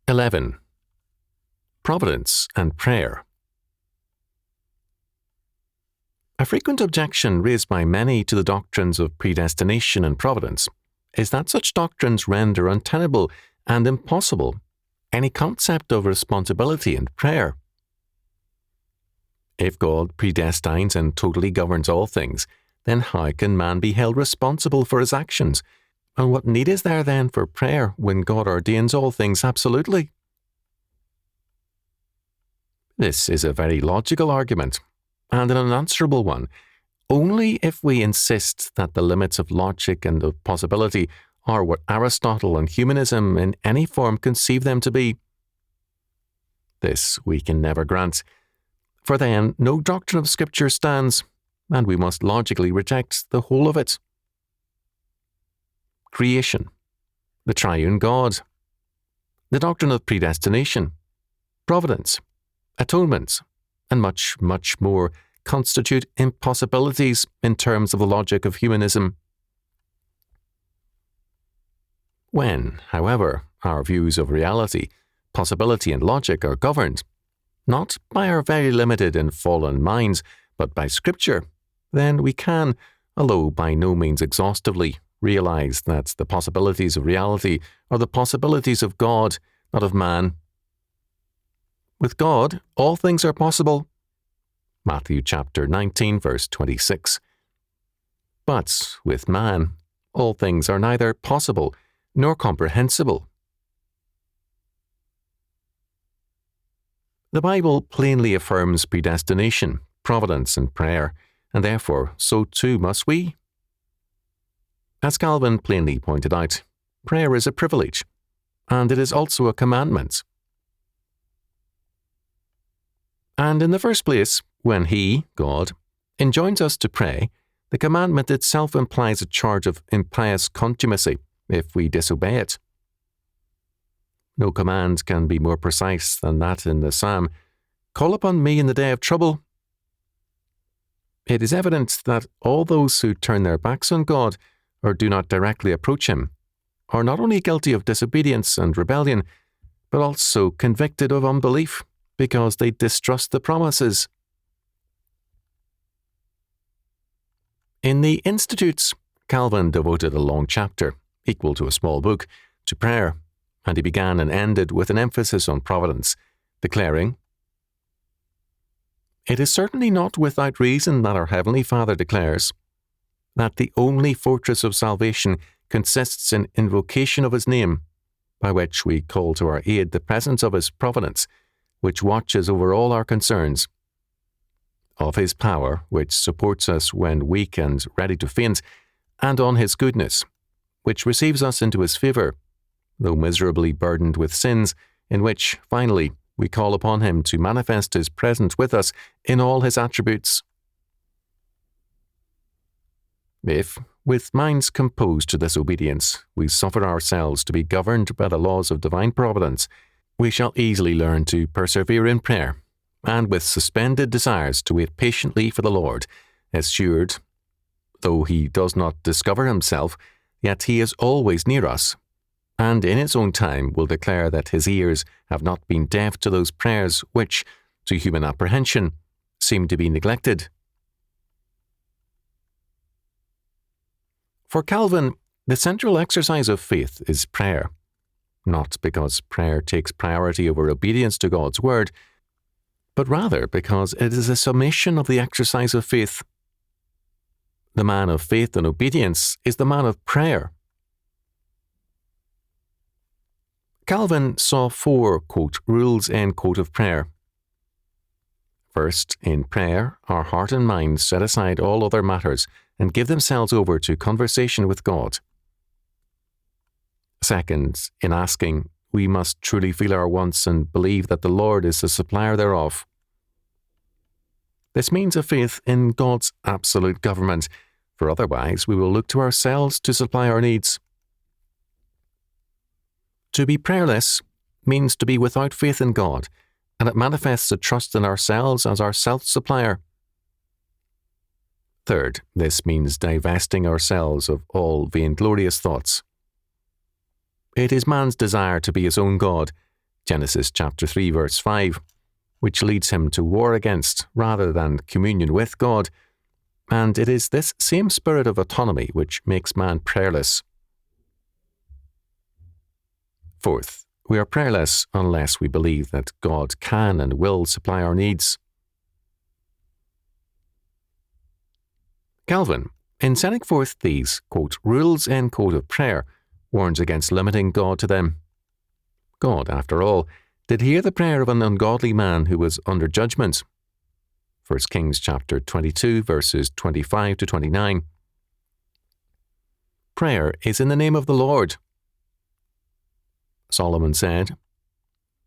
11. Providence and prayer. A frequent objection raised by many to the doctrines of predestination and providence is that such doctrines render untenable and impossible any concept of responsibility and prayer. If God predestines and totally governs all things, then how can man be held responsible for his actions? And what need is there then for prayer when God ordains all things absolutely? This is a very logical argument, and an unanswerable one, only if we insist that the limits of logic and of possibility are what Aristotle and humanism in any form conceive them to be. This we can never grant, for then no doctrine of Scripture stands, and we must logically reject the whole of it. Creation, the triune God, the doctrine of predestination, providence, atonement, and much, much more constitute impossibilities in terms of the logic of humanism. When, however, our views of reality, possibility, and logic are governed, not by our very limited and fallen minds, but by Scripture, then we can, although by no means exhaustively, realize that the possibilities of reality are the possibilities of God, not of man. With God, all things are possible. Matthew chapter 19, verse 26. But with man, all things are neither possible nor comprehensible. The Bible plainly affirms predestination, providence, and prayer, and therefore so too must we. As Calvin plainly pointed out, prayer is a privilege, and it is also a commandment. And in the first place, when He, God, enjoins us to pray, the commandment itself implies a charge of impious contumacy if we disobey it. No command can be more precise than that in the Psalm, "Call upon me in the day of trouble." It is evident that all those who turn their backs on God or do not directly approach Him are not only guilty of disobedience and rebellion, but also convicted of unbelief because they distrust the promises. In the Institutes, Calvin devoted a long chapter, equal to a small book, to prayer, and he began and ended with an emphasis on providence, declaring, "It is certainly not without reason that our Heavenly Father declares that the only fortress of salvation consists in invocation of His name, by which we call to our aid the presence of His providence, which watches over all our concerns, of His power, which supports us when weak and ready to faint, and on His goodness, which receives us into His favour, though miserably burdened with sins, in which, finally, we call upon Him to manifest His presence with us in all His attributes." If, with minds composed to this obedience, we suffer ourselves to be governed by the laws of divine providence, we shall easily learn to persevere in prayer, and with suspended desires to wait patiently for the Lord, assured, though He does not discover Himself, yet He is always near us, and in His own time will declare that His ears have not been deaf to those prayers which, to human apprehension, seem to be neglected. For Calvin, the central exercise of faith is prayer, not because prayer takes priority over obedience to God's word, but rather because it is a summation of the exercise of faith. The man of faith and obedience is the man of prayer. Calvin saw four, quote, rules, end quote, of prayer. First, in prayer, our heart and mind set aside all other matters and give themselves over to conversation with God. Second, in asking, we must truly feel our wants and believe that the Lord is the supplier thereof. This means a faith in God's absolute government, for otherwise we will look to ourselves to supply our needs. To be prayerless means to be without faith in God, and it manifests a trust in ourselves as our self-supplier. Third, this means divesting ourselves of all vainglorious thoughts. It is man's desire to be his own God, Genesis chapter 3 verse 5, which leads him to war against rather than communion with God, and it is this same spirit of autonomy which makes man prayerless. Fourth, we are prayerless unless we believe that God can and will supply our needs. Calvin, in setting forth these, quote, rules, end quote, of prayer, warns against limiting God to them. God, after all, did hear the prayer of an ungodly man who was under judgment. 1 Kings chapter 22, verses 25 to 29. Prayer is in the name of the Lord. Solomon said,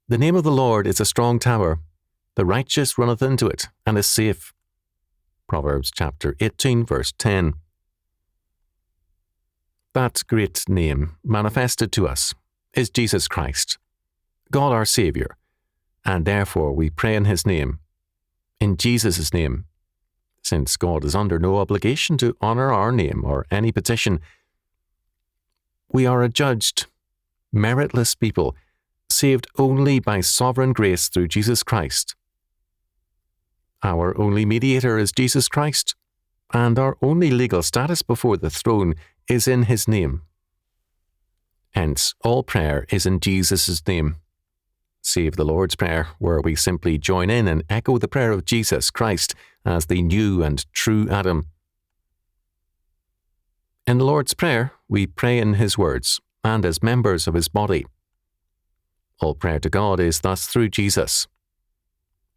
"The name of the Lord is a strong tower. The righteous runneth into it, and is safe." Proverbs chapter 18, verse 10. That great name, manifested to us, is Jesus Christ, God our Saviour, and therefore we pray in His name, in Jesus' name, since God is under no obligation to honour our name or any petition. We are adjudged meritless people, saved only by sovereign grace through Jesus Christ. Our only mediator is Jesus Christ, and our only legal status before the throne is in His name. Hence, all prayer is in Jesus' name, save the Lord's Prayer, where we simply join in and echo the prayer of Jesus Christ as the new and true Adam. In the Lord's Prayer, we pray in His words, and as members of His body. All prayer to God is thus through Jesus.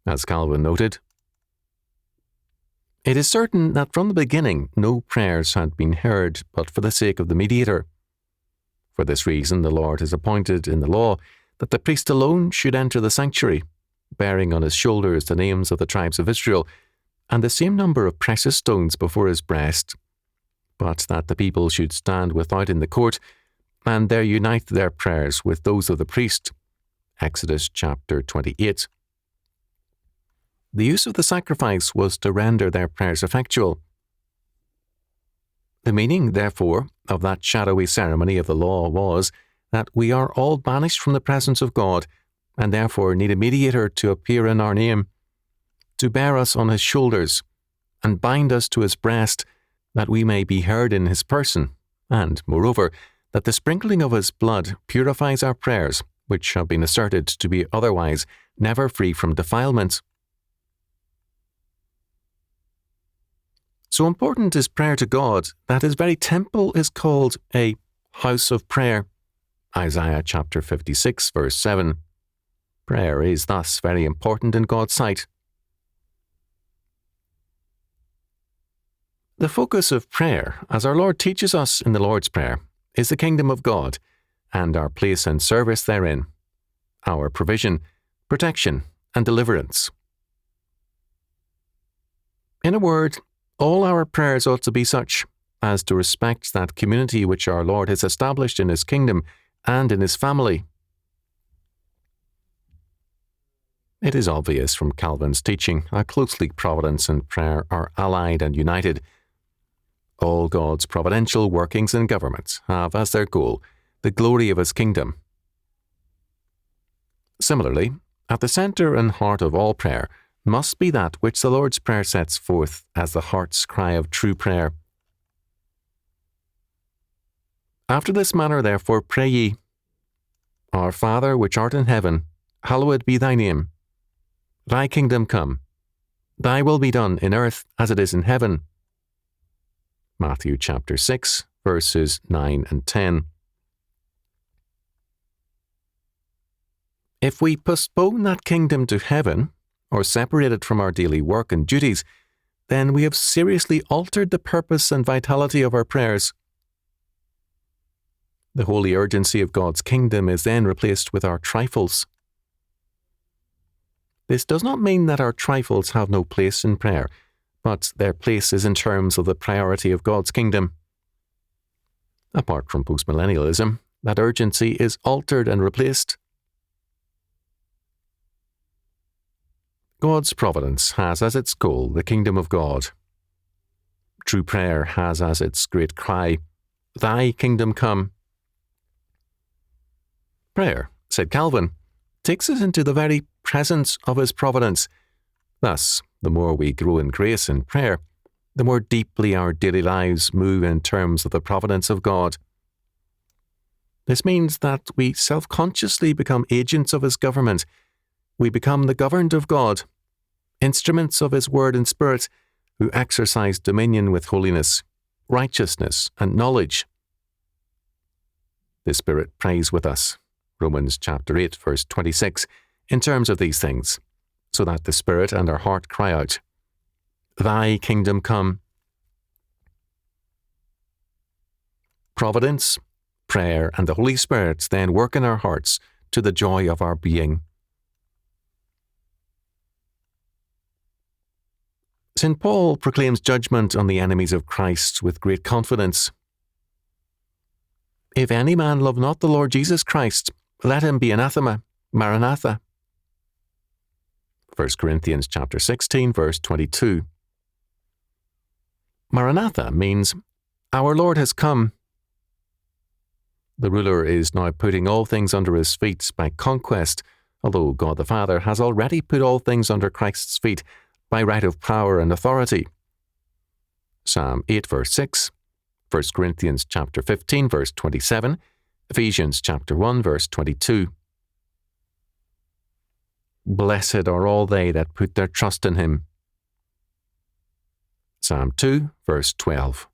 As Calvin noted, "It is certain that from the beginning no prayers had been heard but for the sake of the mediator. For this reason the Lord has appointed in the law that the priest alone should enter the sanctuary, bearing on his shoulders the names of the tribes of Israel, and the same number of precious stones before his breast, but that the people should stand without in the court, and there unite their prayers with those of the priest." Exodus chapter 28. The use of the sacrifice was to render their prayers effectual. The meaning, therefore, of that shadowy ceremony of the law was that we are all banished from the presence of God, and therefore need a mediator to appear in our name, to bear us on His shoulders, and bind us to His breast, that we may be heard in His person, and, moreover, that the sprinkling of His blood purifies our prayers, which have been asserted to be otherwise never free from defilement. So important is prayer to God that His very temple is called a house of prayer. Isaiah chapter 56, verse 7. Prayer is thus very important in God's sight. The focus of prayer, as our Lord teaches us in the Lord's Prayer, is the kingdom of God, and our place and service therein, our provision, protection, and deliverance. In a word, all our prayers ought to be such as to respect that community which our Lord has established in His kingdom and in His family. It is obvious from Calvin's teaching how closely providence and prayer are allied and united. All God's providential workings and governments have as their goal the glory of His kingdom. Similarly, at the centre and heart of all prayer must be that which the Lord's Prayer sets forth as the heart's cry of true prayer. After this manner therefore pray ye, Our Father which art in heaven, hallowed be Thy name. Thy kingdom come. Thy will be done in earth as it is in heaven. Matthew chapter 6, verses 9 and 10. If we postpone that kingdom to heaven, or separate it from our daily work and duties, then we have seriously altered the purpose and vitality of our prayers. The holy urgency of God's kingdom is then replaced with our trifles. This does not mean that our trifles have no place in prayer, but their place is in terms of the priority of God's kingdom. Apart from postmillennialism, that urgency is altered and replaced. God's providence has as its goal the kingdom of God. True prayer has as its great cry, Thy kingdom come. Prayer, said Calvin, takes us into the very presence of His providence. Thus, the more we grow in grace and prayer, the more deeply our daily lives move in terms of the providence of God. This means that we self-consciously become agents of His government. We become the governed of God, instruments of His Word and Spirit, who exercise dominion with holiness, righteousness, and knowledge. The Spirit prays with us, Romans chapter 8, verse 26, in terms of these things, so that the Spirit and our heart cry out, Thy kingdom come. Providence, prayer, and the Holy Spirit then work in our hearts to the joy of our being. St. Paul proclaims judgment on the enemies of Christ with great confidence. If any man love not the Lord Jesus Christ, let him be anathema, Maranatha. 1 Corinthians chapter 16, verse 22. Maranatha means, Our Lord has come. The ruler is now putting all things under his feet by conquest, although God the Father has already put all things under Christ's feet by right of power and authority. Psalm 8, verse 6, 1 Corinthians chapter 15, verse 27, Ephesians chapter 1, verse 22. Blessed are all they that put their trust in Him. Psalm 2, verse 12.